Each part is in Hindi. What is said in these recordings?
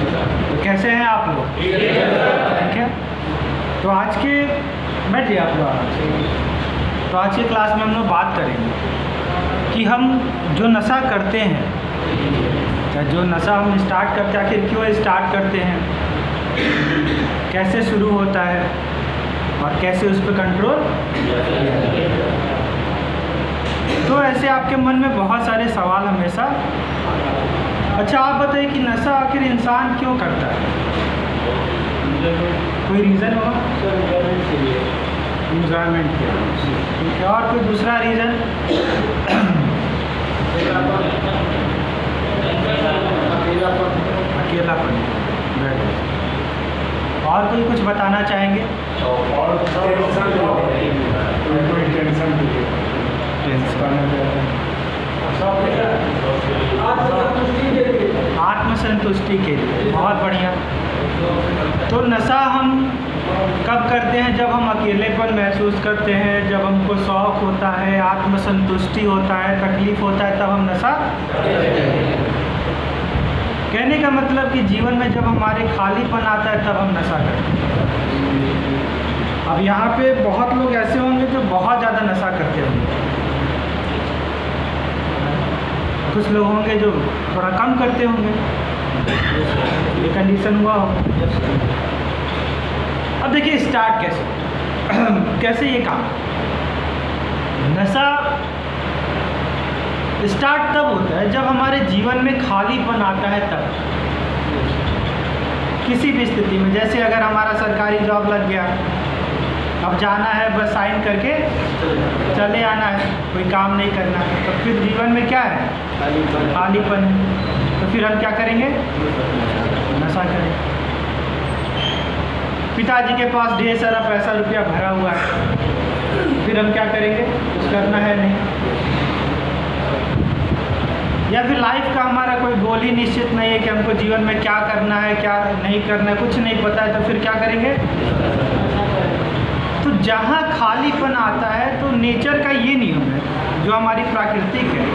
तो कैसे हैं आप लोग? ठीक है। तो आज के बैठिए आप लोग। तो आज की क्लास में हम लोग बात करेंगे कि हम जो नशा करते हैं, या जो नशा हम स्टार्ट करते हैं, आखिर क्यों स्टार्ट करते हैं, कैसे शुरू होता है और कैसे उस पर कंट्रोल। तो ऐसे आपके मन में बहुत सारे सवाल हमेशा। अच्छा, आप बताइए कि नशा आखिर इंसान क्यों करता है? कोई रीज़न होगा? एंजॉयमेंट के लिए। ठीक है। और कोई दूसरा रीज़न? अकेलापन। और कोई कुछ बताना चाहेंगे? आत्मसंतुष्टि के लिए। बहुत बढ़िया। तो नशा हम कब करते हैं? जब हम अकेलेपन महसूस करते हैं, जब हमको शौक होता है, आत्मसंतुष्टि होता है, तकलीफ होता है, तब हम नशा। कहने का मतलब कि जीवन में जब हमारे खालीपन आता है तब हम नशा करते हैं। अब यहाँ पे बहुत लोग ऐसे होंगे जो बहुत ज़्यादा नशा करते होंगे, कुछ लोग होंगे जो थोड़ा कम करते होंगे। ये कंडीशन हुआ हो। अब देखिए स्टार्ट कैसे ये काम। नशा स्टार्ट तब होता है जब हमारे जीवन में खालीपन आता है, तब किसी भी स्थिति में। जैसे अगर हमारा सरकारी जॉब लग गया, अब जाना है, बस साइन करके चले आना है, कोई काम नहीं करना है, तो फिर जीवन में क्या है? खालीपन है। तो फिर हम क्या करेंगे? नशा करेंगे। पिताजी के पास ढेर सारा पैसा रुपया भरा हुआ है, फिर हम क्या करेंगे? कुछ करना है नहीं। या फिर लाइफ का हमारा कोई गोल ही निश्चित नहीं है कि हमको जीवन में क्या करना है, क्या नहीं करना है, कुछ नहीं पता है, तो फिर क्या करेंगे? तो जहाँ खालीपन आता है, तो नेचर का ये नियम है, जो हमारी प्राकृतिक है,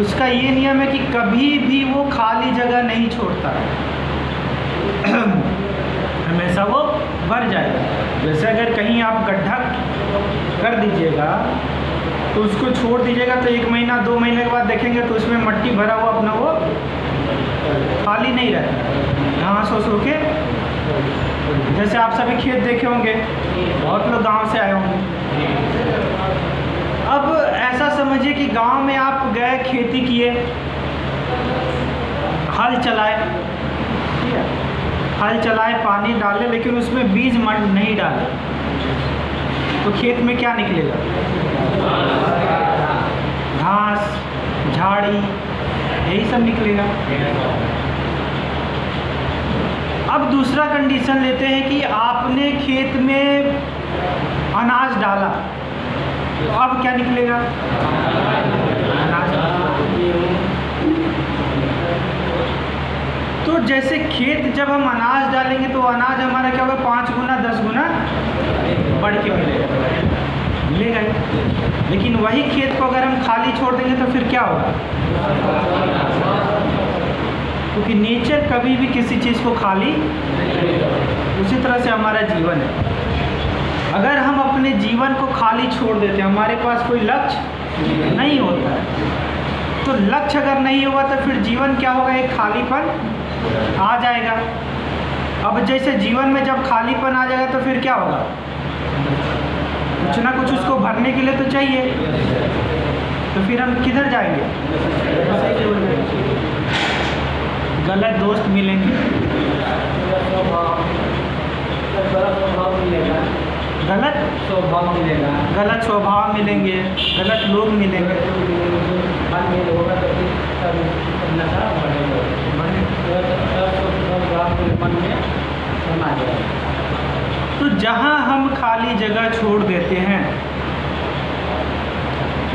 उसका ये नियम है कि कभी भी वो खाली जगह नहीं छोड़ता है। हमेशा वो भर जाएगा। जैसे अगर कहीं आप गड्ढा कर दीजिएगा तो उसको छोड़ दीजिएगा, तो 1 महीना 2 महीने के बाद देखेंगे तो उसमें मट्टी भरा हुआ अपना वो खाली नहीं रहता, घास हो के। जैसे आप सभी खेत देखे होंगे, बहुत लोग गांव से आए होंगे। अब ऐसा समझिए कि गांव में आप गए, खेती किए, हल चलाए, ठीक है, हल चलाए, पानी डाले, लेकिन उसमें बीज नहीं डाले, तो खेत में क्या निकलेगा? घास, झाड़ी, यही सब निकलेगा। अब दूसरा कंडीशन लेते हैं कि आपने खेत में अनाज डाला, तो अब क्या निकलेगा? अनाज। तो जैसे खेत जब हम अनाज डालेंगे तो अनाज हमारा क्या होगा? 5 गुना 10 गुना बढ़ के मिलेगा ही। लेकिन वही खेत को अगर हम खाली छोड़ देंगे तो फिर क्या होगा? क्योंकि नेचर कभी भी किसी चीज़ को खाली, उसी तरह से हमारा जीवन है। अगर हम अपने जीवन को खाली छोड़ देते हैं, हमारे पास कोई लक्ष्य नहीं होता है, तो लक्ष्य अगर नहीं होगा तो फिर जीवन क्या होगा? एक खालीपन आ जाएगा। अब जैसे जीवन में जब खालीपन आ जाएगा तो फिर क्या होगा? कुछ ना कुछ उसको भरने के लिए तो चाहिए, तो फिर हम किधर जाएंगे? गलत दोस्त मिलेंगे, गलत स्वभाव मिलेंगे, गलत लोग मिलेंगे। तो जहाँ हम खाली जगह छोड़ देते हैं,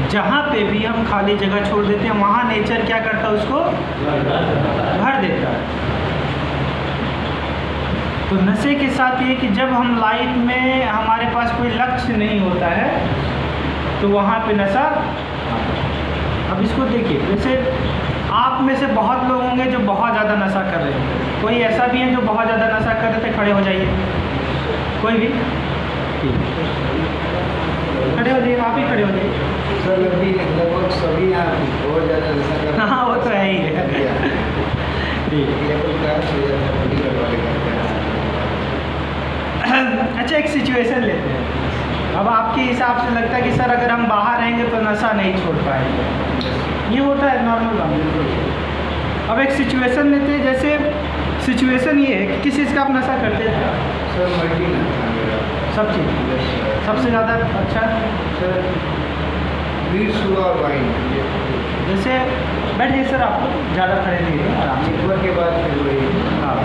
जहाँ पे भी हम खाली जगह छोड़ देते हैं, वहाँ नेचर क्या करता है? उसको भर देता है। तो नशे के साथ ये कि जब हम लाइफ में हमारे पास कोई लक्ष्य नहीं होता है तो वहाँ पे नशा। अब इसको देखिए, जैसे आप में से बहुत लोग होंगे जो बहुत ज़्यादा नशा कर रहे हैं। कोई ऐसा भी है जो बहुत ज़्यादा नशा कर रहे थे? खड़े हो जाइए, कोई भी खड़े हो जाइए, आप ही खड़े हो जाइए। सर अभी लगभग सभी यहाँ बहुत ज़्यादा नशा कर रहे हैं। हाँ वो तो है ही है। अच्छा एक सिचुएशन लेते हैं। अब आपके हिसाब से लगता है कि सर अगर हम बाहर रहेंगे तो नशा नहीं छोड़ पाएंगे, ये होता है नॉर्मल बात। अब एक सिचुएशन लेते हैं, जैसे सिचुएशन ये है कि किस चीज़ का आप नशा करते थे? सर मल्टी नशा मेरा सब चीज़। सबसे ज़्यादा अच्छा सर बीट सुबह और वाइन। जैसे बैठ जाइए सर, आप ज़्यादा खड़े नहीं है आराम से। एक के बाद फिर वही। हाँ,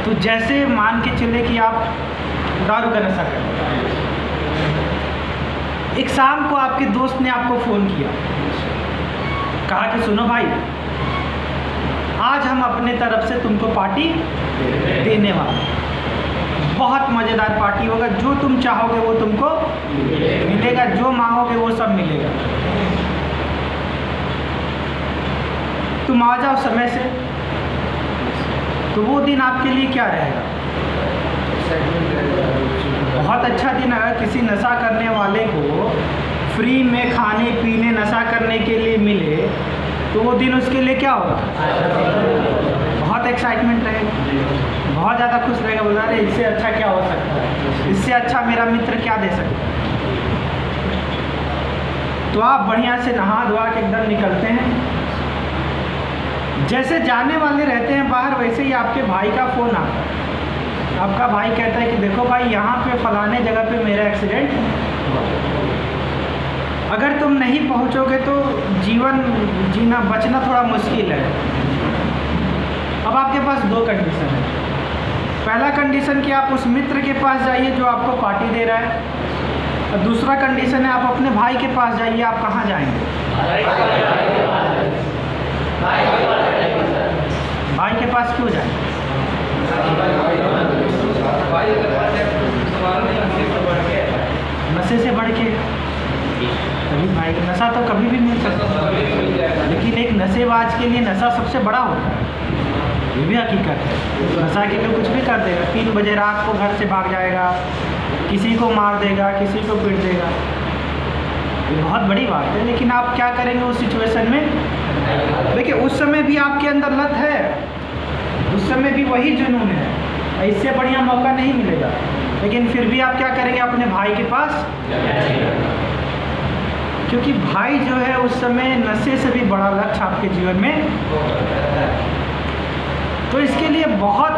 तो जैसे मान के चले कि आप दारू का नशा करते हैं, एक शाम को आपके दोस्त ने आपको फ़ोन किया, कहा कि सुनो भाई आज हम अपने तरफ से तुमको पार्टी देने वाले, बहुत मज़ेदार पार्टी होगा, जो तुम चाहोगे वो तुमको मिलेगा, जो मांगोगे वो सब मिलेगा, तुम आ जाओ समय से। तो वो दिन आपके लिए क्या रहेगा? बहुत अच्छा दिन। अगर किसी नशा करने वाले को फ्री में खाने पीने नशा करने के लिए मिले तो वो दिन उसके लिए क्या होगा? बहुत एक्साइटमेंट रहेगा, बहुत ज़्यादा खुश रहेगा, बोला अरे इससे अच्छा क्या हो सकता है, इससे अच्छा मेरा मित्र क्या दे सकता है। तो आप बढ़िया से नहा धोआ के एकदम निकलते हैं, जैसे जाने वाले रहते हैं बाहर, वैसे ही आपके भाई का फ़ोन आता है। आपका भाई कहता है कि देखो भाई यहाँ पे फलाने जगह पे मेरा एक्सीडेंट हुआ, अगर तुम नहीं पहुँचोगे तो जीवन जीना बचना थोड़ा मुश्किल है। अब आपके पास दो कंडीशन है। पहला कंडीशन कि आप उस मित्र के पास जाइए जो आपको पार्टी दे रहा है, और दूसरा कंडीशन है आप अपने भाई के पास जाइए। आप कहाँ जाएंगे? भाई के पास क्यों जाए? नशे से बढ़ के कभी भाई का नशा तो कभी भी मिल सकता है, लेकिन एक नशेबाज के लिए नशा सबसे बड़ा होता है, ये भी हकीकत है। नशा के लिए कुछ भी कर देगा, 3 बजे रात को घर से भाग जाएगा, किसी को मार देगा, किसी को पीट देगा, ये बहुत बड़ी बात है। लेकिन आप क्या करेंगे उस सिचुएशन में? देखिए उस समय भी आपके अंदर लत है, उस समय भी वही जुनून है, इससे बढ़िया मौका नहीं मिलेगा, लेकिन फिर भी आप क्या करेंगे? अपने भाई के पास, क्योंकि भाई जो है उस समय नशे से भी बड़ा लक्ष्य आपके जीवन में। तो इसके लिए बहुत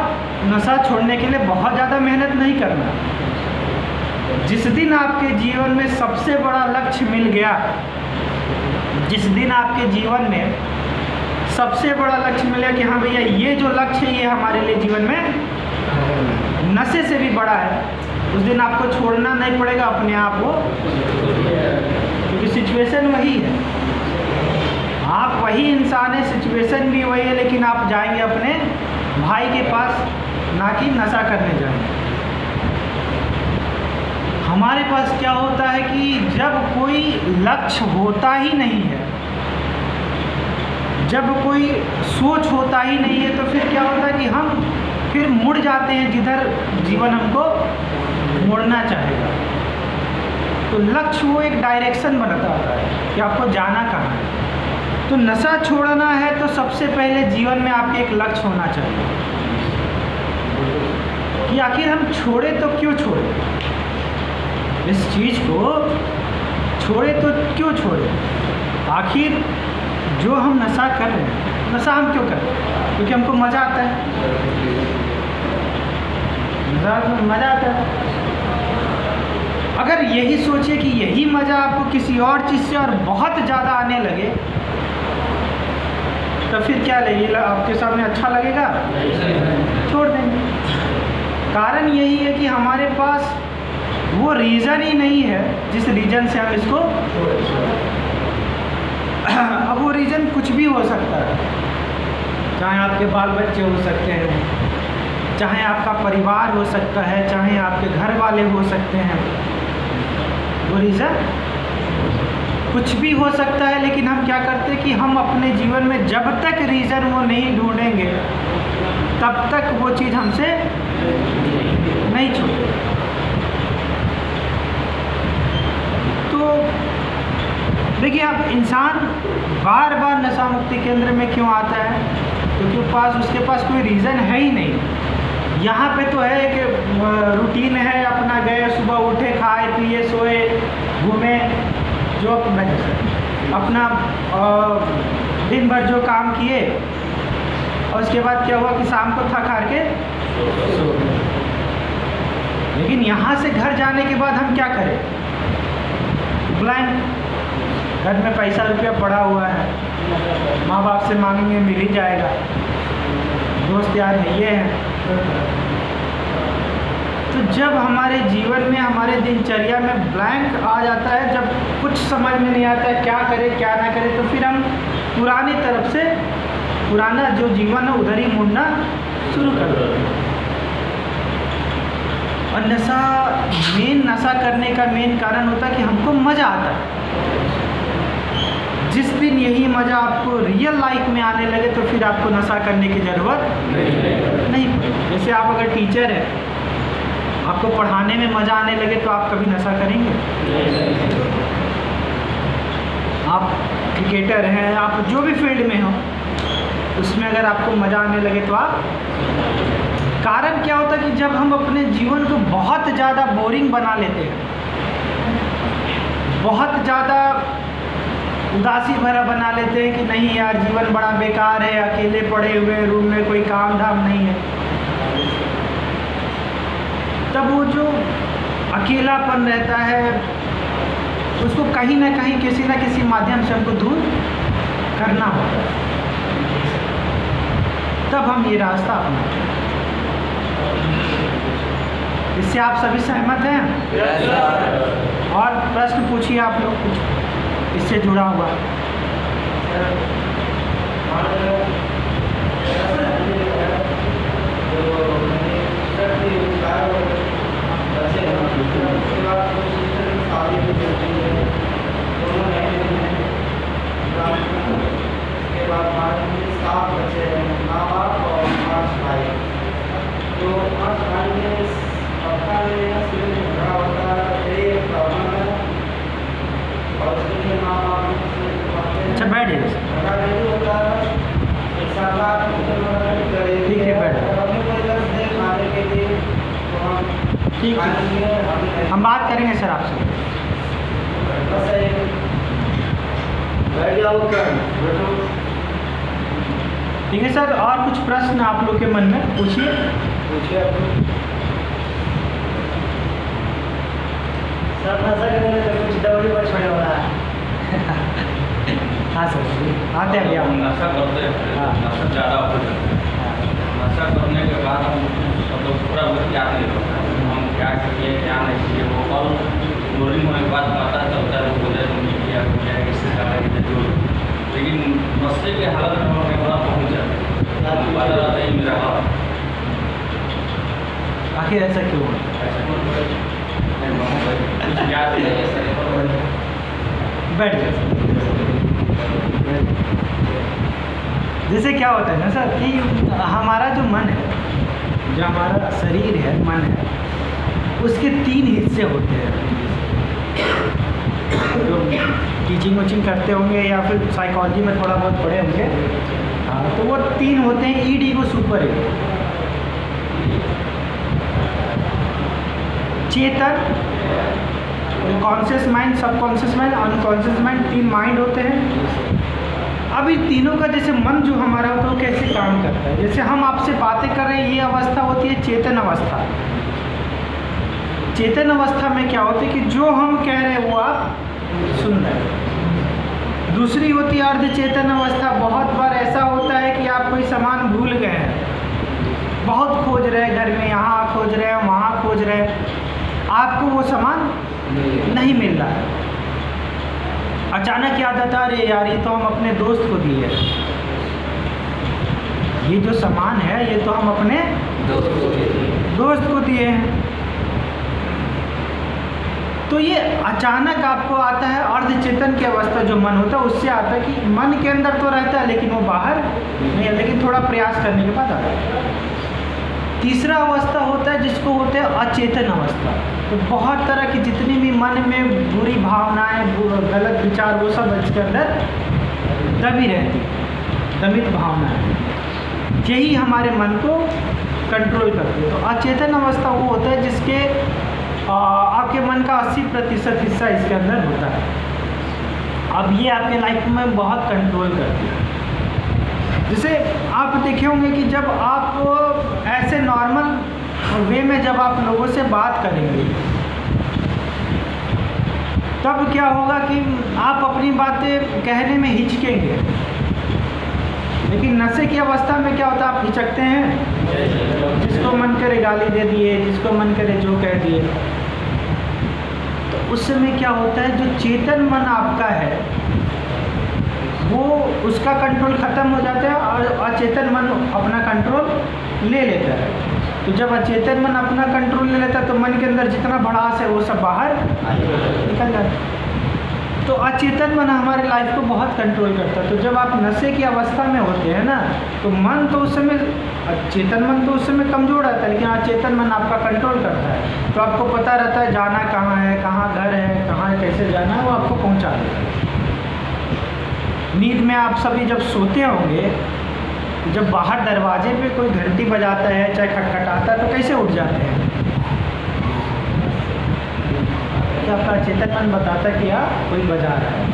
नशा छोड़ने के लिए बहुत ज़्यादा मेहनत नहीं करना। जिस दिन आपके जीवन में सबसे बड़ा लक्ष्य मिल गया, जिस दिन आपके जीवन में सबसे बड़ा लक्ष्य मिला कि हाँ भैया ये जो लक्ष्य है ये हमारे लिए जीवन में नशे से भी बड़ा है, उस दिन आपको छोड़ना नहीं पड़ेगा अपने आप को, क्योंकि सिचुएशन वही है, आप वही इंसान है, सिचुएशन भी वही है, लेकिन आप जाएंगे अपने भाई के पास, ना कि नशा करने जाएंगे। हमारे पास क्या होता है कि जब कोई लक्ष्य होता ही नहीं है, जब कोई सोच होता ही नहीं है, तो फिर क्या होता है कि हम फिर मुड़ जाते हैं जिधर जीवन हमको मुड़ना चाहेगा। तो लक्ष्य वो एक डायरेक्शन बनाता है कि आपको जाना कहाँ है। तो नशा छोड़ना है तो सबसे पहले जीवन में आपके एक लक्ष्य होना चाहिए कि आखिर हम छोड़े तो क्यों छोड़े, इस चीज़ को छोड़े तो क्यों छोड़े, आखिर जो हम नशा कर रहे हैं, नशा हम क्यों कर रहे हैं? क्योंकि हमको मज़ा आता है, मज़ा आता है। अगर यही सोचे कि यही मज़ा आपको किसी और चीज़ से और बहुत ज़्यादा आने लगे, तो फिर क्या लगेगा? आपके सामने अच्छा लगेगा, छोड़ देंगे। कारण यही है कि हमारे पास वो रीज़न ही नहीं है जिस रीज़न से हम इसको अब वो रीज़न कुछ भी हो सकता है, चाहे आपके बाल बच्चे हो सकते हैं, चाहे आपका परिवार हो सकता है, चाहे आपके घर वाले हो सकते हैं। वो रीज़न कुछ भी हो सकता है, लेकिन हम क्या करते हैं कि हम अपने जीवन में जब तक रीज़न वो नहीं ढूंढेंगे तब तक वो चीज़ हमसे नहीं छूटे। तो देखिए, अब इंसान बार बार नशा मुक्ति केंद्र में क्यों आता है? क्योंकि उसके पास कोई रीज़न है ही नहीं। यहाँ पे तो है कि रूटीन है, अपना गए, सुबह उठे, खाए पिए, सोए, घूमे, जो अपना दिन भर जो काम किए, और उसके बाद क्या हुआ कि शाम को थक हार के सो गए। लेकिन यहाँ से घर जाने के बाद हम क्या करें? ब्लैंक। घर में पैसा रुपया पड़ा हुआ है, माँ बाप से मांगेंगे मिल ही जाएगा, दोस्त यार है ये है। तो जब हमारे जीवन में, हमारे दिनचर्या में ब्लैंक आ जाता है, जब कुछ समझ में नहीं आता है क्या करें क्या ना करें, तो फिर हम पुरानी तरफ से, पुराना जो जीवन है उधर ही मुड़ना शुरू कर देते हैं। और नशा करने का मेन कारण होता है कि हमको मज़ा आता है। जिस दिन यही मज़ा आपको रियल लाइफ में आने लगे तो फिर आपको नशा करने की ज़रूरत नहीं पड़ेगी। जैसे आप अगर टीचर हैं, आपको पढ़ाने में मज़ा आने लगे तो आप कभी नशा करेंगे? आप क्रिकेटर हैं, आप जो भी फील्ड में हो, उसमें अगर आपको मज़ा आने लगे तो आप, कारण क्या होता है कि जब हम अपने जीवन को बहुत ज़्यादा बोरिंग बना लेते हैं, बहुत ज़्यादा उदासी भरा बना लेते हैं कि नहीं यार जीवन बड़ा बेकार है, अकेले पड़े हुए रूम में, कोई काम धाम नहीं है, तब वो जो अकेलापन रहता है उसको कहीं ना कहीं किसी ना किसी माध्यम से हमको दूर करना होता है। तब हम ये रास्ता अपनाते हैं। इससे आप सभी सहमत हैं? और प्रश्न पूछिए आप लोग कुछ इससे जुड़ा हुआ। उसके बाद हमारे 7 बच्चे हैं, माँ बाप और 5 भाई। तो 5 भाई में सबका झगड़ा होता है, एक प्रॉब्लम है, और उसके लिए माँ बाप अच्छा बैठिए, झगड़ा नहीं होता है। एक साथ ठीक है बैठ, खाने के लिए तो ठीक है, हम बात करेंगे सर आपसे। बैठ जाओ, बैठो। ठीक है सर, और कुछ प्रश्न आप लोग के मन में पूछिए। सर नशा करने में कुछ दवाई पर छोड़े हो रहा है। हाँ सर, आते हैं भैया। नशा करते हैं, हाँ। नशा ज़्यादा हो जाता है। नशा करने के बाद हम मतलब पूरा याद नहीं रहता है, हम क्या करिए क्या नहीं किए, वो और बोरिंग होने के बाद पता चलता है वो किया इससे ज़्यादा जरूर। लेकिन नशे के हालत में हम बड़ा पहुँच जाते हैं, पता रहता है मेरा हाल। आखिर ऐसा क्यों हुआ? कुछ याद नहीं है सर। बैठ जाए। जैसे क्या होता है ना सर कि हमारा जो मन है, जो हमारा शरीर है, मन है, उसके 3 हिस्से होते हैं। जो टीचिंग वचिंग करते होंगे या फिर साइकोलॉजी में थोड़ा बहुत पढ़े होंगे, हाँ, तो वो 3 होते हैं, ईड, ईगो, सुपर ईगो। चेतन, conscious mind, subconscious mind, unconscious mind, 3 mind होते हैं। अब इन तीनों का जैसे मन जो हमारा होता है वो कैसे काम करता है? जैसे हम आपसे बातें कर रहे हैं, ये अवस्था होती है चेतन अवस्था। चेतन अवस्था में क्या होता है कि जो हम कह रहे हैं वो आप सुन रहे हैं। दूसरी होती है अर्ध चेतन अवस्था। बहुत बार ऐसा होता है कि आप कोई सामान भूल गए हैं, बहुत खोज रहे हैं, घर में यहाँ खोज रहे हैं, वहाँ खोज रहे हैं, आपको वो सामान नहीं मिल रहा है। अचानक याद आता है, अरे यार ये तो हम अपने दोस्त को दिए, ये जो सामान है ये तो हम अपने दोस्त को दिए हैं। तो ये अचानक आपको आता है अर्धचेतन की अवस्था, जो मन होता है उससे आता है कि मन के अंदर तो रहता है लेकिन वो बाहर नहीं है, लेकिन थोड़ा प्रयास करने के बाद आता है। तीसरा अवस्था होता है जिसको होता है अचेतन अवस्था। तो बहुत तरह की जितनी भी मन में बुरी भावनाएं, गलत विचार, वो सब इसके अंदर दबी रहती, दमित भावनाएं, यही हमारे मन को कंट्रोल करती है। तो अचेतन अवस्था वो होता है जिसके आपके मन का 80% हिस्सा इसके अंदर होता है। अब ये आपके लाइफ में बहुत कंट्रोल करती है। जैसे आप देखे होंगे कि जब आप ऐसे नॉर्मल वे में जब आप लोगों से बात करेंगे, तब क्या होगा कि आप अपनी बातें कहने में हिचकेंगे, लेकिन नशे की अवस्था में क्या होता है, आप हिचकते हैं, जिसको मन करे गाली दे दिए, जिसको मन करे जो कह दिए। तो उस समय क्या होता है, जो चेतन मन आपका है वो उसका कंट्रोल ख़त्म हो जाता है और अचेतन मन अपना कंट्रोल ले लेता है। तो जब अचेतन मन अपना कंट्रोल ले लेता है तो मन के अंदर जितना भड़ास है वो सब बाहर निकल जाता है। तो अचेतन मन हमारे लाइफ को बहुत कंट्रोल करता है। तो जब आप नशे की अवस्था में होते हैं ना, तो मन तो उस समय, चेतन मन तो उस समय कमज़ोर रहता है, लेकिन अचेतन मन आपका कंट्रोल करता है। तो आपको पता रहता है जाना कहाँ है, कहाँ घर है, कहाँ कैसे जाना है, वो आपको पहुँचा देता है। नींद में आप सभी जब सोते होंगे, जब बाहर दरवाजे पे कोई घंटी बजाता है, चाहे खटखटाता है, तो कैसे उठ जाते हैं? क्या आपका चेतन मन बताता है कि कोई बजा रहा है?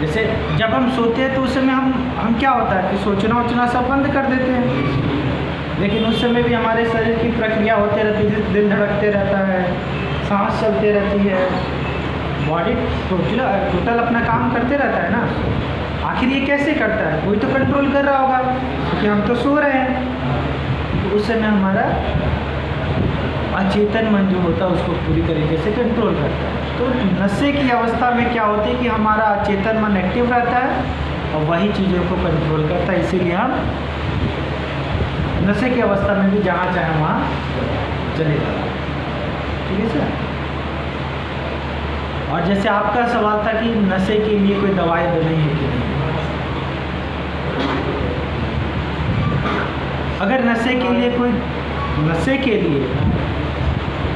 जैसे जब हम सोते हैं तो उस समय हम क्या होता है कि सोचना वोचना सब बंद कर देते हैं, लेकिन उस समय भी हमारे शरीर की प्रक्रिया होती रहती है, दिल धड़कते रहता है, सांस चलते रहती है, बॉडी टोटल अपना काम करते रहता है ना। आखिर ये कैसे करता है? कोई तो कंट्रोल कर रहा होगा, क्योंकि हम तो सो रहे हैं। तो उस समय हमारा अचेतन मन जो होता है उसको पूरी तरीके से कंट्रोल करता है। तो नशे की अवस्था में क्या होता है कि हमारा अचेतन मन एक्टिव रहता है और वही चीज़ों को कंट्रोल करता है। इसीलिए हम नशे की अवस्था में भी जहाँ चाहे वहाँ चले जाते हैं। ठीक है सर। और जैसे आपका सवाल था कि नशे के लिए कोई दवाई तो नहीं है कि नहीं, अगर नशे के लिए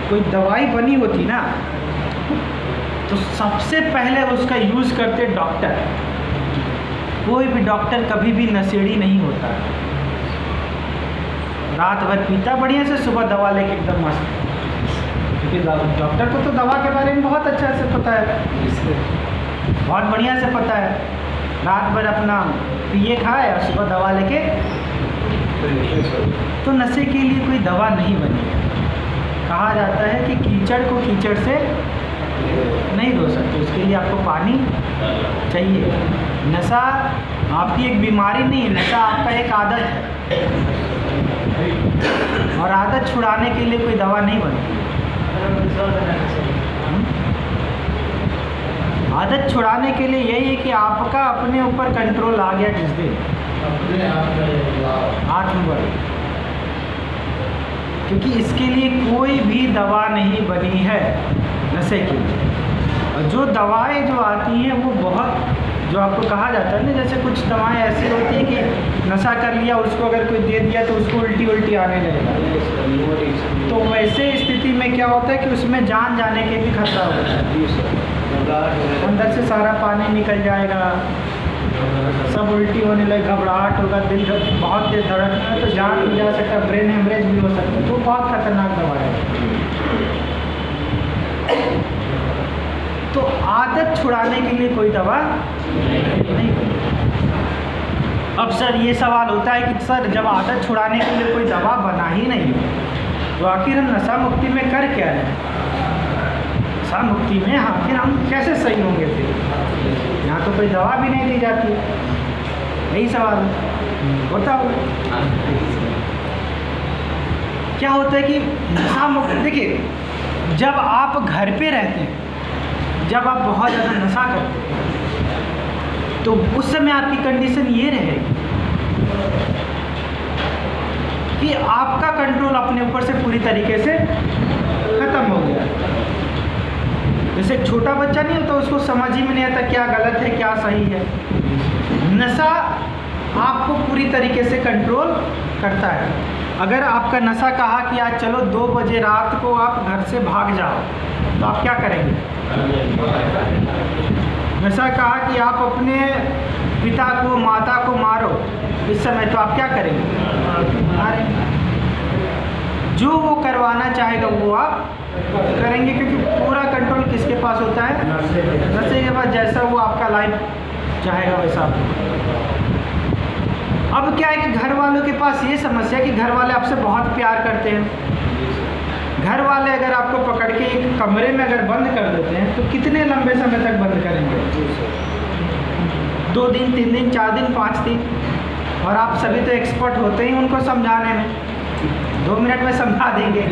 कोई दवाई बनी होती ना, तो सबसे पहले उसका यूज़ करते डॉक्टर। कोई भी डॉक्टर कभी भी नशेड़ी नहीं होता, रात भर पीता बढ़िया से, सुबह दवा लेके एकदम मस्त। क्योंकि डॉक्टर को तो दवा के बारे में बहुत अच्छा से पता है, बहुत बढ़िया से पता है। रात भर अपना पिए खाए और सुबह दवा लेके। तो नशे के लिए कोई दवा नहीं बनी है। कहा जाता है कि कीचड़ को कीचड़ से नहीं धो सकते, उसके लिए आपको पानी चाहिए। नशा आपकी एक बीमारी नहीं है, नशा आपका एक आदत है, और आदत छुड़ाने के लिए कोई दवा नहीं बनती। आदत छुड़ाने के लिए यही है कि आपका अपने ऊपर कंट्रोल आ गया जिस दिन, आत्मबल। क्योंकि इसके लिए कोई भी दवा नहीं बनी है नशे के लिए। और जो दवाएं जो आती हैं वो बहुत, जो आपको कहा जाता है ना, जैसे कुछ दवाएं ऐसी होती हैं कि नशा कर लिया, उसको अगर कोई दे दिया तो उसको उल्टी आने लगेगा। तो वैसे स्थिति में क्या होता है कि उसमें जान जाने के भी खतरा होता है। अंदर से सारा पानी निकल जाएगा, सब उल्टी होने लगे, घबराहट होगा, दिल बहुत तेज धड़कना है, तो जान भी जा सकता है, ब्रेन हेमरेज भी हो सकता है। तो बहुत खतरनाक दवा है। तो आदत छुड़ाने के लिए कोई दवा नहीं। अब सर ये सवाल होता है कि सर जब आदत छुड़ाने के लिए कोई दवा बना ही नहीं तो आखिर हम नशा मुक्ति में कर क्या है? नशा मुक्ति में आखिर हम कैसे सही होंगे? फिर यहाँ तो कोई दवा भी नहीं दी जाती, यही सवाल होता होगा। क्या होता है कि नशा मुक्ति, देखिए जब आप घर पे रहते हैं, जब आप बहुत ज़्यादा नशा करते हैं, तो उस समय आपकी कंडीशन ये रहेगी कि आपका कंट्रोल अपने ऊपर से पूरी तरीके से खत्म हो गया। जैसे एक छोटा बच्चा नहीं होता, उसको समझ ही में नहीं आता क्या गलत है क्या सही है। नशा आपको पूरी तरीके से कंट्रोल करता है। अगर आपका नशा कहा कि आज चलो 2 बजे रात को आप घर से भाग जाओ, तो आप क्या करेंगे? नशा कहा कि आप अपने पिता को माता को मारो इस समय, तो आप क्या करेंगे? मारेंगे। जो वो करवाना चाहेगा वो आप करेंगे, क्योंकि पूरा कंट्रोल किसके पास होता है? नशे के पास। जैसा वो आपका लाइफ चाहेगा वैसा। अब क्या है कि घर वालों के पास ये समस्या है कि घर वाले आपसे बहुत प्यार करते हैं। घर वाले अगर आपको पकड़ के एक कमरे में अगर बंद कर देते हैं, तो कितने लंबे समय तक बंद करेंगे? 2 दिन, 3 दिन, 4 दिन, 5 दिन। और आप सभी तो एक्सपर्ट होते ही उनको समझाने में, 2 मिनट में समझा देंगे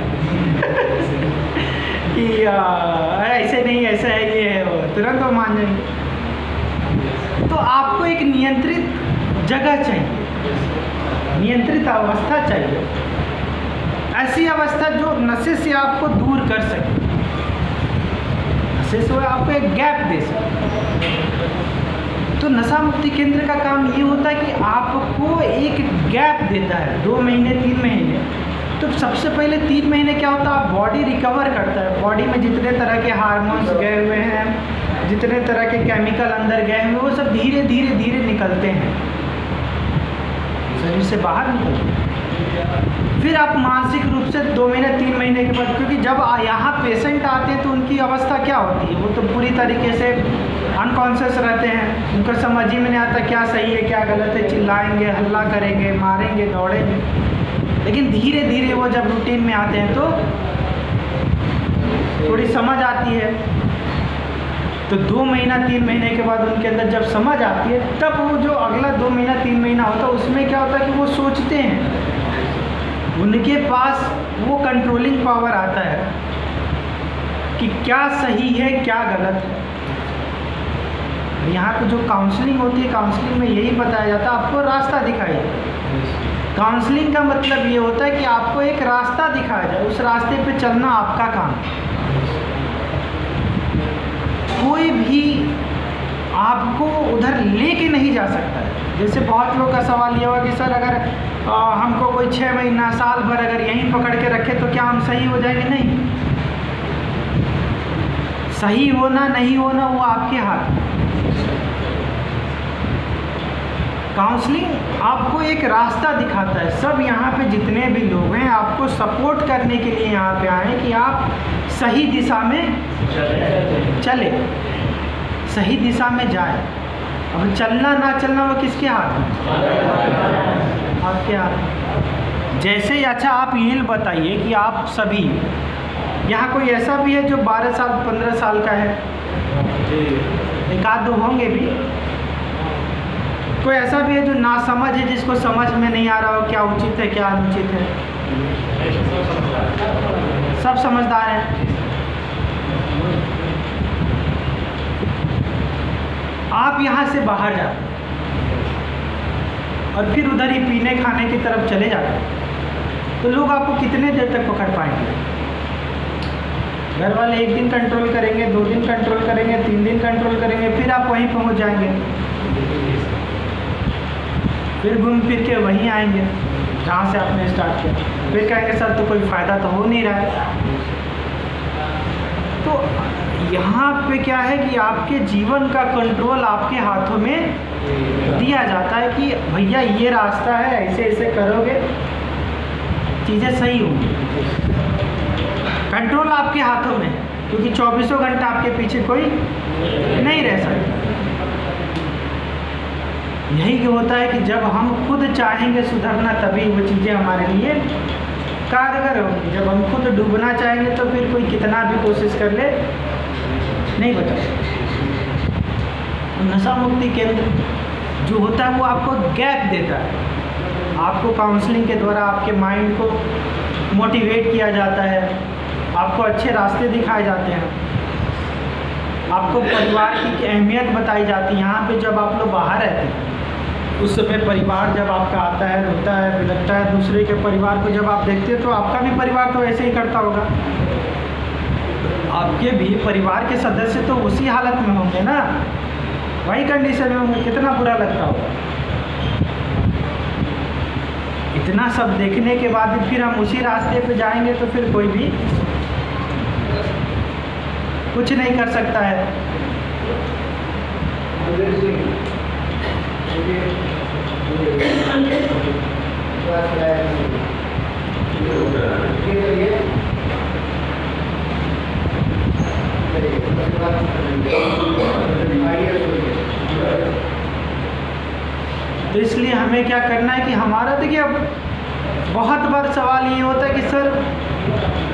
कि ऐसे नहीं, ऐसा है, ये है, वो तुरंत वो मान जाएंगे। तो आपको एक नियंत्रित जगह चाहिए, नियंत्रित अवस्था चाहिए, ऐसी अवस्था जो नशे से आपको दूर कर सके, नशे से आपको एक गैप दे सके। तो नशा मुक्ति केंद्र का काम ये होता है कि आपको एक गैप देता है, 2 महीने 3 महीने। तो सबसे पहले 3 महीने क्या होता है, आप बॉडी रिकवर करता है। बॉडी में जितने तरह के हार्मोन्स गए हुए हैं, जितने तरह के केमिकल अंदर गए हुए, वो सब धीरे धीरे धीरे निकलते हैं, शरीर से बाहर निकलते हैं। फिर आप मानसिक रूप से 2 महीने 3 महीने के बाद, क्योंकि जब यहाँ पेशेंट आते हैं तो उनकी अवस्था क्या होती है, वो तो पूरी तरीके से अनकॉन्शियस रहते हैं, उनको समझ ही में नहीं आता क्या सही है क्या गलत है, चिल्लाएंगे, हल्ला करेंगे, मारेंगे, दौड़ेंगे। लेकिन धीरे धीरे वो जब रूटीन में आते हैं तो थोड़ी समझ आती है। तो 2 महीना 3 महीने के बाद उनके अंदर जब समझ आती है, तब वो जो अगला 2 महीना 3 महीना होता है, उसमें क्या होता है कि वो सोचते हैं, उनके पास वो कंट्रोलिंग पावर आता है कि क्या सही है क्या गलत है। यहाँ पे जो काउंसलिंग होती है, काउंसलिंग में यही बताया जाता है, आपको रास्ता दिखाया जाए। काउंसलिंग का मतलब ये होता है कि आपको एक रास्ता दिखाया जाए, उस रास्ते पे चलना आपका काम है। कोई भी आपको उधर लेके नहीं जा सकता है। जैसे बहुत लोग का सवाल ये हुआ कि सर अगर हमको कोई 6 महीना साल भर अगर यहीं पकड़ के रखे तो क्या हम सही हो जाएंगे? नहीं, सही होना नहीं होना वो आपके हाथ में। काउंसलिंग आपको एक रास्ता दिखाता है। सब यहाँ पे जितने भी लोग हैं आपको सपोर्ट करने के लिए यहाँ पे आए कि आप सही दिशा में चले, सही दिशा में जाए। अब चलना ना चलना वो किसके हाथ में? आपके हाथ में। जैसे ही अच्छा आप ये बताइए कि आप सभी यहाँ कोई ऐसा भी है जो 12 साल 15 साल का है? एक आध दो होंगे भी। कोई ऐसा भी है जो ना समझ है, जिसको समझ में नहीं आ रहा हो क्या उचित है क्या अनुचित है? सब समझदार हैं। आप यहाँ से बाहर जाते हैं और फिर उधर ही पीने खाने की तरफ चले जाते हैं, तो लोग आपको कितने देर तक पकड़ पाएंगे? घर वाले 1 दिन कंट्रोल करेंगे, 2 दिन कंट्रोल करेंगे, 3 दिन कंट्रोल करेंगे, फिर आप वहीं पहुँच जाएंगे, फिर घूम फिर के वहीं आएंगे जहाँ से आपने स्टार्ट किया। फिर कहेंगे सर तो कोई फ़ायदा तो हो नहीं रहा है। तो यहाँ पे क्या है कि आपके जीवन का कंट्रोल आपके हाथों में दिया जाता है कि भैया ये रास्ता है, ऐसे ऐसे करोगे चीज़ें सही होंगी। कंट्रोल आपके हाथों में, क्योंकि 24 घंटा आपके पीछे कोई नहीं रह सकता। यही होता है कि जब हम खुद चाहेंगे सुधरना, तभी वो चीज़ें हमारे लिए कारगर होगी। जब हम खुद डूबना चाहेंगे तो फिर कोई कितना भी कोशिश कर ले नहीं बचा सकता। नशा मुक्ति केंद्र जो होता है वो आपको गैप देता है। आपको काउंसलिंग के द्वारा आपके माइंड को मोटिवेट किया जाता है, आपको अच्छे रास्ते दिखाए जाते हैं, आपको परिवार की अहमियत बताई जाती है। यहाँ पे जब आप लोग बाहर रहते हैं उस समय परिवार जब आपका आता है, रोता है, बिलखता है, दूसरे के परिवार को जब आप देखते हैं तो आपका भी परिवार तो ऐसे ही करता होगा। आपके भी परिवार के सदस्य तो उसी हालत में होंगे ना, वही कंडीशन में होंगे, कितना बुरा लगता होगा। इतना सब देखने के बाद फिर हम उसी रास्ते पे जाएंगे तो फिर कोई भी कुछ नहीं कर सकता है। तो इसलिए हमें क्या करना है कि हमारा, देखिए अब बहुत बार सवाल ये होता है कि सर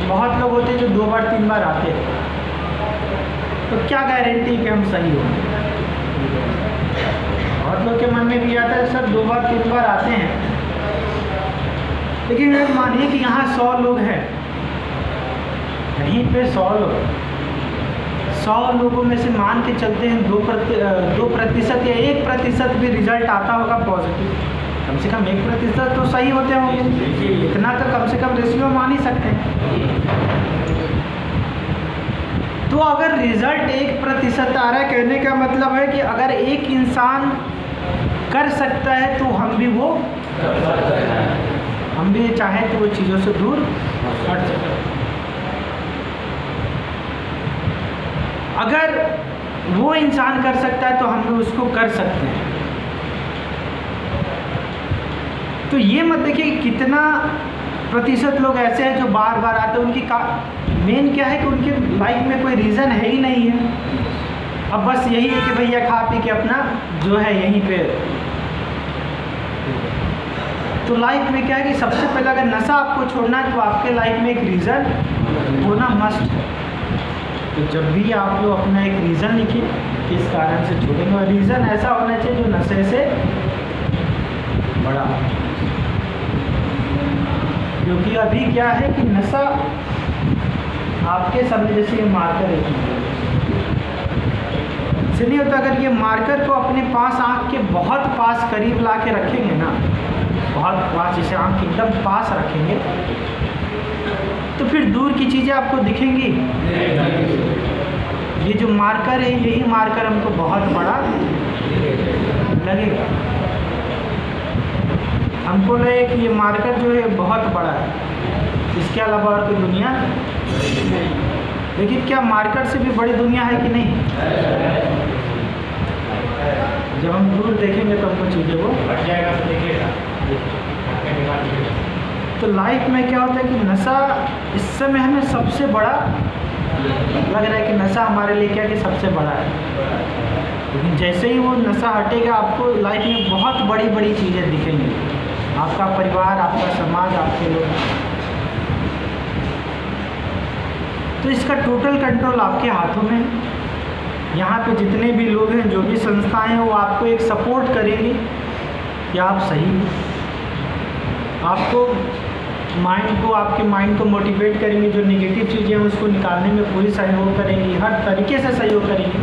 बहुत लोग होते हैं जो 2 बार 3 बार आते हैं, तो क्या गारंटी कि हम सही होंगे। बहुत लोग के मन में भी आता है सर 2 बार 3 बार आते हैं, लेकिन अगर मानिए कि यहाँ 100 लोग हैं, कहीं पे 100 लोग, 100 लोगों में से मान के चलते हैं 2% या 1% भी रिजल्ट आता होगा पॉजिटिव, कम से कम 1% तो सही होते होंगे। इतना तो कम से कम रेशियो मान ही सकते हैं। तो अगर रिजल्ट 1% आ रहा है, कहने का मतलब है कि अगर एक इंसान कर सकता है तो हम भी वो कर सकते हैं, हम भी चाहे तो वो चीज़ों से दूर हट सकते हैं। अगर वो इंसान कर सकता है तो हम भी उसको कर सकते हैं। तो ये मत देखिए कितना प्रतिशत लोग ऐसे हैं जो बार बार आते हैं, उनकी मेन क्या है कि उनके लाइफ में कोई रीज़न है ही नहीं है। अब बस यही है कि भैया खा पी के अपना जो है यहीं पे। तो लाइफ में क्या है कि सबसे पहले अगर नशा आपको छोड़ना है तो आपके लाइफ में एक रीज़न होना मस्ट है। तो जब भी आप लोग अपना एक रीज़न लिखिए किस कारण से छोड़ेंगे, और रीज़न ऐसा होना चाहिए जो नशे से बड़ा। क्योंकि अभी क्या है कि नशा आपके सामने जैसे ये मार्कर है, इससे नहीं होता। अगर ये मार्कर को अपने पास आँख के बहुत पास करीब ला के रखेंगे ना, बहुत पास, जैसे आँख एकदम पास रखेंगे, तो फिर दूर की चीज़ें आपको दिखेंगी। ये जो मार्कर है, यही मार्कर हमको बहुत बड़ा लगेगा। हमको लगे कि ये मार्कर जो है बहुत बड़ा है, इसके अलावा और कोई दुनिया। लेकिन क्या मार्कर से भी बड़ी दुनिया है कि नहीं? जब हम दूर देखेंगे तो हमको चीज़ें वो बढ़ जाएगा, तो देखिएगा। तो लाइफ में क्या होता है कि नशा इस समय हमें सबसे बड़ा लग रहा है कि नशा हमारे लिए क्या कि सबसे बड़ा है, लेकिन जैसे ही वो नशा हटेगा आपको लाइफ में बहुत बड़ी बड़ी चीज़ें दिखेंगी। आपका परिवार, आपका समाज, आपके लोग। तो इसका टोटल कंट्रोल आपके हाथों में है। यहाँ पे जितने भी लोग हैं, जो भी संस्थाएं हैं, वो आपको एक सपोर्ट करेंगी कि आप सही हो। आपको आपके माइंड को मोटिवेट करेंगे, जो नेगेटिव चीज़ें हैं उसको निकालने में पूरी सहयोग करेंगी, हर तरीके से सहयोग करेंगी।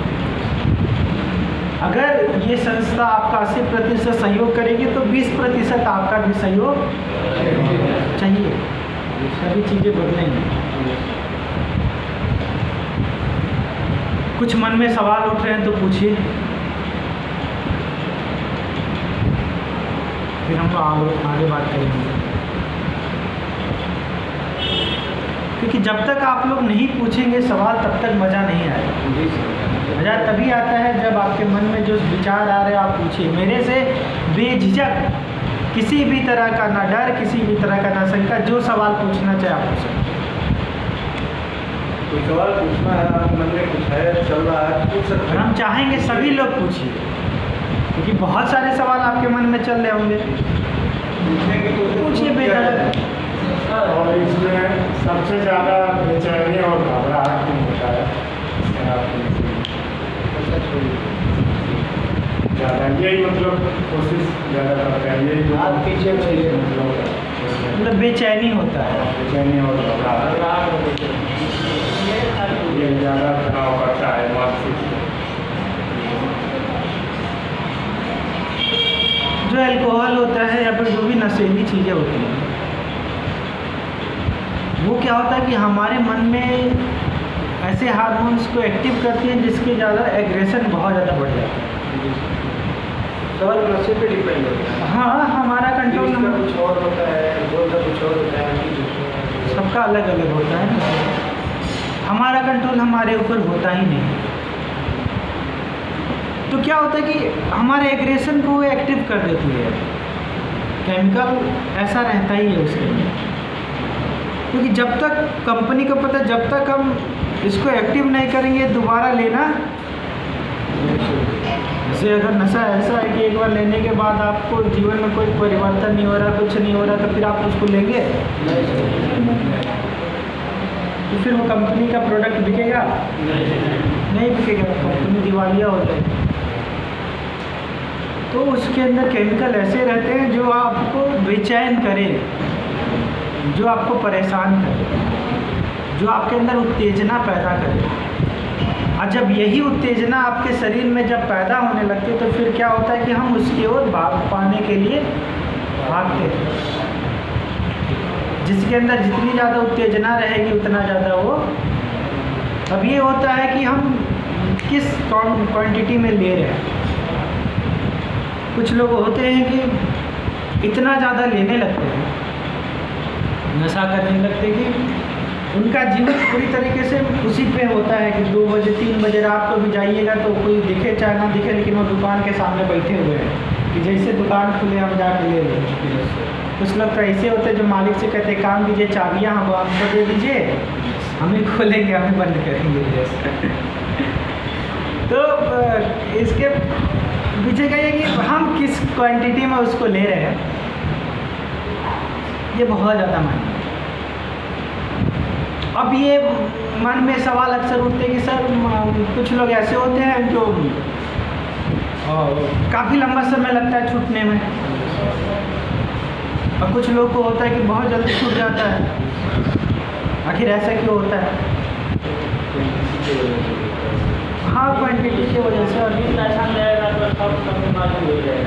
अगर ये संस्था आपका 80% सहयोग करेगी तो 20% आपका भी सहयोग चाहिए। सभी चीज़ें बदलेंगी। कुछ मन में सवाल उठ रहे हैं तो पूछिए, फिर हम आगे बात करेंगे। क्योंकि जब तक आप लोग नहीं पूछेंगे सवाल तब तक मज़ा नहीं आएगा। मज़ा तभी आता है जब आपके मन में जो विचार आ रहे हैं आप पूछिए। मेरे से बेझिझक, किसी भी तरह का ना डर, किसी भी तरह का ना शंका, जो सवाल पूछना चाहे आप पूछ सकते। कोई सवाल पूछना है, आपके मन में कुछ है, चल रहा है, पूछ सकते हैं। हम चाहेंगे सभी लोग पूछिए, क्योंकि बहुत सारे सवाल आपके मन में चल रहे होंगे। पूछिए बेझिझक। और इसमें सबसे ज़्यादा बेचैनी और घबराहट नहीं होता है ज़्यादा, यही मतलब कोशिश ज़्यादा करते हैं। यही आप पीछे मतलब बेचैनी होता है, बेचैनी और घबराहट ये ज़्यादा तनाव करता है मानसिक। जो अल्कोहल होता है या फिर जो भी नशीली चीज़ें होती हैं, वो क्या होता है कि हमारे मन में ऐसे हार्मोन्स को एक्टिव करती हैं जिसके ज़्यादा एग्रेशन बहुत ज़्यादा बढ़ जाता है। सर नशे पे डिपेंड होता है। हाँ, हमारा कंट्रोल इसका कुछ और होता है, बोल का कुछ और होता है, सबका अलग अलग होता है ना। हमारा कंट्रोल हमारे ऊपर होता ही नहीं। तो क्या होता है कि हमारे एग्रेशन को एक्टिव कर देती है। केमिकल ऐसा रहता ही है उसके अंदर, क्योंकि जब तक कंपनी को पता, जब तक हम इसको एक्टिव नहीं करेंगे दोबारा लेना, जैसे अगर नशा ऐसा है कि एक बार लेने के बाद आपको जीवन में कोई परिवर्तन नहीं हो रहा, कुछ नहीं हो रहा, तो फिर आप उसको लेंगे तो फिर वो कंपनी का प्रोडक्ट बिकेगा नहीं बिकेगा, कंपनी दिवालिया हो जाएगी। तो उसके अंदर केमिकल ऐसे रहते हैं जो आपको बेचैन करें, जो आपको परेशान करे, जो आपके अंदर उत्तेजना पैदा करे। और जब यही उत्तेजना आपके शरीर में जब पैदा होने लगती है तो फिर क्या होता है कि हम उसकी ओर भाग पाने के लिए भागते हैं। जिसके अंदर जितनी ज़्यादा उत्तेजना रहेगी उतना ज़्यादा वो। अब ये होता है कि हम किस क्वांटिटी में ले रहे हैं। कुछ लोग होते हैं कि इतना ज़्यादा लेने लगते हैं, नशा करने लगते हैं कि उनका जीवन पूरी तरीके से उसी पे होता है कि 2 बजे 3 बजे रात को भी जाइएगा तो कोई दिखे चाहे ना दिखे, लेकिन वो दुकान के सामने बैठे हुए हैं कि जैसे दुकान खुले हम जाके ले लें। कुछ लोग तो ऐसे होते हैं जो मालिक से कहते काम दीजिए, चाबियाँ हम हमको दे दीजिए, हम ही खोलेंगे, हम ही बंद करेंगे। तो इसके पीछे का ये कि हम किस क्वांटिटी में उसको ले रहे हैं, ये बहुत ज़्यादा मायने। अब ये मन में सवाल अक्सर उठते हैं कि सर कुछ लोग ऐसे होते हैं जो काफ़ी लंबा समय लगता है छूटने में, और कुछ लोग को होता है कि बहुत जल्दी छूट जाता है। आखिर ऐसा क्यों होता है? हाँ, क्वांटिटी की वजह से। और